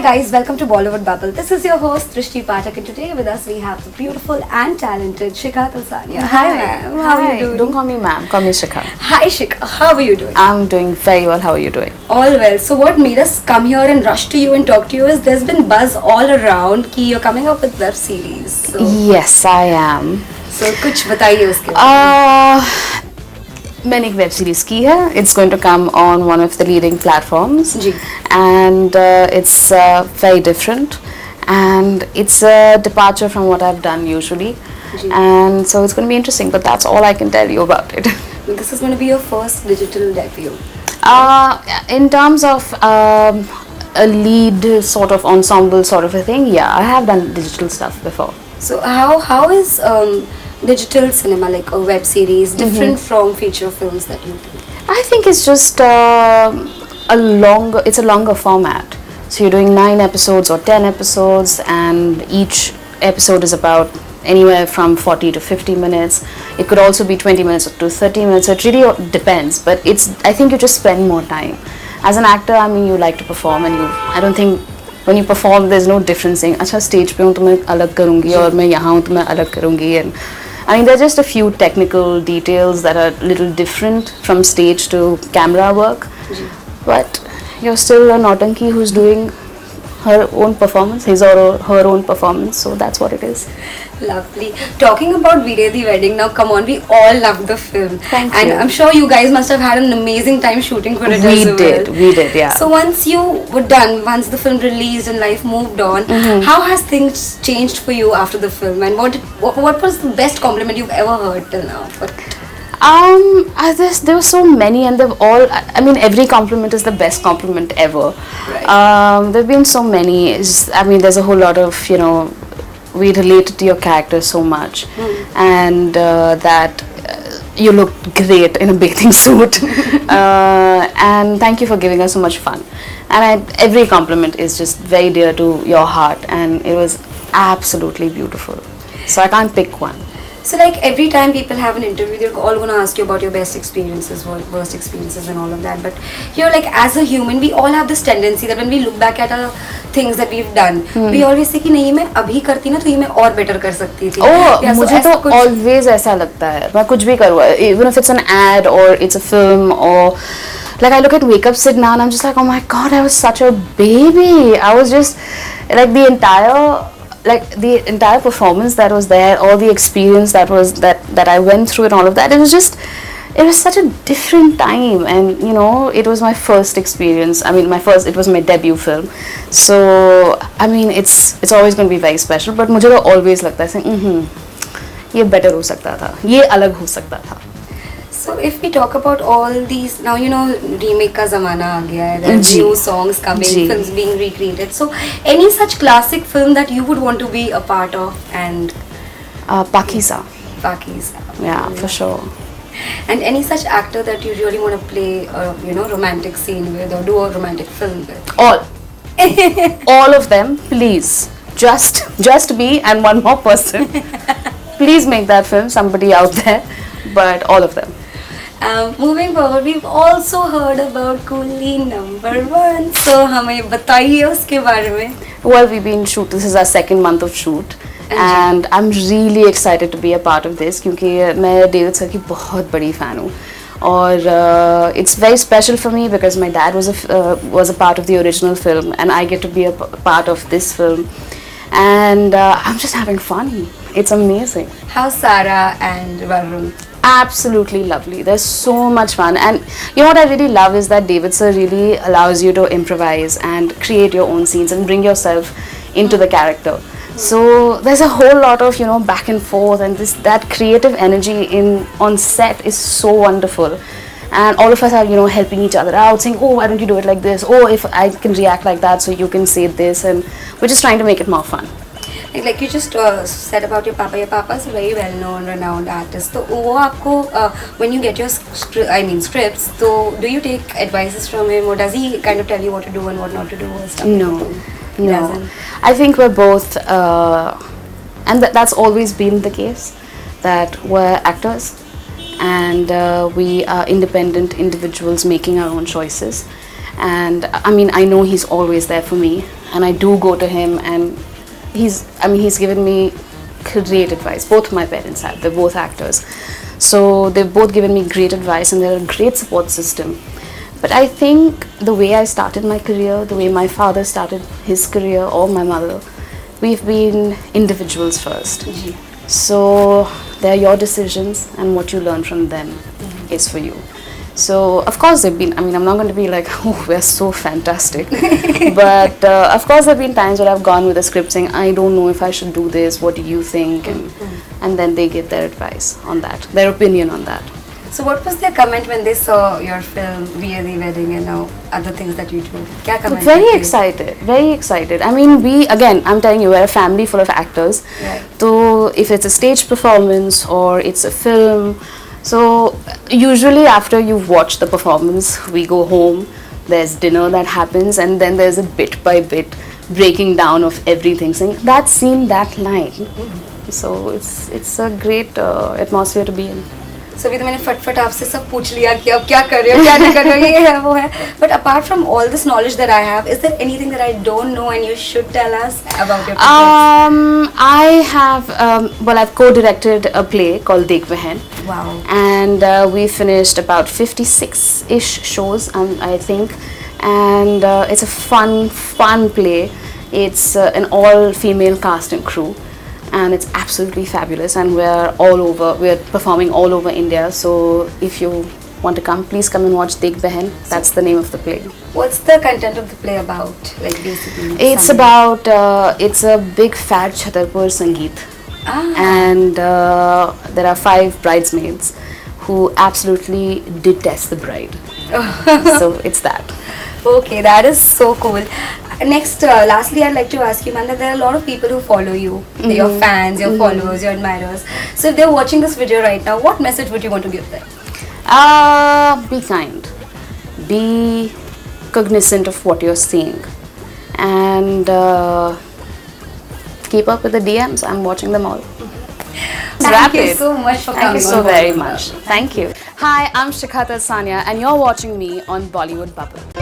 Hi guys, welcome to Bollywood Bubble. This is your host Trishti Pathak and today with us we have the beautiful and talented Shikha Talsania. Hi ma'am, how are you doing? Don't call me ma'am, call me Shikha. Hi Shikha, how are you doing? I'm doing very well, how are you doing? All well. So what made us come here and rush to you and talk to you is there's been buzz all around कि you're coming up with web series. So, Yes, I am. So कुछ बताइए उसके बारे मैंने एक web series की है. It's going to come on one of the leading platforms. Ji. And it's very different and it's a departure from what I've done usually. Ji. And so it's going to be interesting, but that's all I can tell you about it. This is going to be your first digital debut. In terms of a lead sort of ensemble sort of a thing, yeah, I have done digital stuff before. So how is digital cinema, like a web series, different from feature films that you do? I think it's just it's a longer format. So you're doing 9 episodes or 10 episodes, and each episode is about anywhere from 40 to 50 minutes. It could also be 20 minutes to 30 minutes. So it really depends. But I think you just spend more time. As an actor, I mean, you like to perform, and I don't think when you perform, there's no difference saying, अच्छा stage पे हूँ तो मैं अलग करूँगी और मैं यहाँ हूँ तो मैं अलग करूँगी. And I mean, there are just a few technical details that are a little different from stage to camera work. But you're still a Nautanki who's doing her own performance, his or her own performance, so that's what it is. Lovely. Talking about Veere Di Wedding, now come on, we all love the film. Thank and you. I'm sure you guys must have had an amazing time shooting for it We as well. We did, yeah. So once you were done, once the film released and life moved on, how has things changed for you after the film? And what was the best compliment you've ever heard till now? There were so many, and they've all. I mean, every compliment is the best compliment ever. Right. There've been so many. I mean, there's a whole lot of we related to your character so much, and that you look great in a bathing suit, and thank you for giving us so much fun. And every compliment is just very dear to your heart, and it was absolutely beautiful. So I can't pick one. So like every time people have an interview, they're all going to ask you about your best experiences, worst experiences and all of that. But you're like, as a human, we all have this tendency that when we look back at our things that we've done, we always say कि नहीं मैं अभी करती ना तो ये मैं और better कर सकती थी. Oh, मुझे तो always ऐसा लगता है. मैं कुछ भी करूँ, even if it's an ad or it's a film or like I look at Wake Up Sid now and I'm just like, oh my god, I was such a baby. I was just like the entire performance that was there, all the experience that I went through and all of that, it was such a different time, and it was my first experience. I mean, it was my debut film, so I mean it's always going to be very special. But मुझे तो always लगता है ये better हो सकता था, ये अलग हो सकता था. So if we talk about all these, now remake का ज़माना आ गया है, there are new songs coming, films being recreated. So any such classic film that you would want to be a part of? And Pakisa. Yeah, for sure. And any such actor that you really want to play a romantic scene with or do a romantic film with? All of them, please. Just me and one more person. Please make that film, somebody out there, but all of them. Moving forward, we've also heard about Coolie #1. So हमें बताइए उसके बारे में. Well, we've been shooting. This is our second month of shoot, and I'm really excited to be a part of this क्योंकि मैं David sir की बहुत बड़ी fan हूँ. और it's very special for me because my dad was a part of the original film, and I get to be a part of this film, and I'm just having fun. It's amazing. How's Sarah and Varun? Absolutely lovely. There's so much fun, and what I really love is that David sir really allows you to improvise and create your own scenes and bring yourself into the character. So there's a whole lot of back and forth, and that creative energy on set is so wonderful. And all of us are helping each other out, saying, oh, why don't you do it like this? Oh, if I can react like that, so you can say this, and we're just trying to make it more fun. Like you just said about your papa is a very well-known, renowned artist. So वो आपको when you get your scripts, so do you take advices from him, or does he kind of tell you what to do and what not to do or stuff? No. I think we're both, and that's always been the case, that we're actors, and we are independent individuals making our own choices. And I mean, I know he's always there for me, and I do go to him, and he's given me great advice. Both my parents have. They're both actors. So they've both given me great advice, and they're a great support system. But I think the way I started my career, the way my father started his career, or my mother, we've been individuals first. So they're your decisions, and what you learn from them is for you. So of course they've been, I'm not going to be like, oh, we're so fantastic. But of course there have been times where I've gone with a script saying, I don't know if I should do this, what do you think? And then they give their advice on that, their opinion on that. So what was their comment when they saw your film, Veere Di Wedding, and now other things that you do? Kya comment? Very excited, very excited. I mean, I'm telling you, we're a family full of actors. Right. So if it's a stage performance or it's a film, so usually after you've watched the performance, we go home, there's dinner that happens, and then there's a bit by bit breaking down of everything, saying that scene, that line. So it's a great atmosphere to be in. So अभी तो मैंने फटफट आपसे सब पूछ लिया कि अब क्या कर रहे हो, क्या नहीं कर रहे हो, ये है वो है. But apart from all this knowledge that I have, is there anything that I don't know and you should tell us about your projects? I have I've co-directed a play called Wake Up Sid. Wow. And we finished about 56-ish shows, I think. And it's a fun play. It's an all-female cast and crew. And it's absolutely fabulous, and we're performing all over India. So if you want to come, please come and watch Wake Up Sid. That's the name of the play. What's the content of the play about, like basically? It's about, it's a big fat Chhatarpur Sangeet. And there are 5 bridesmaids who absolutely detest the bride. So it's that. Okay, that is so cool. Next, lastly, I'd like to ask you, man, that there are a lot of people who follow you. They're your fans, your followers, your admirers. So if they're watching this video right now, what message would you want to give them? Be kind. Be cognizant of what you're seeing. And keep up with the DMs. I'm watching them all. Thank you so much for coming. Thank you so very much. Thank you. Hi, I'm Shikha Talsania, and you're watching me on Bollywood Bubble.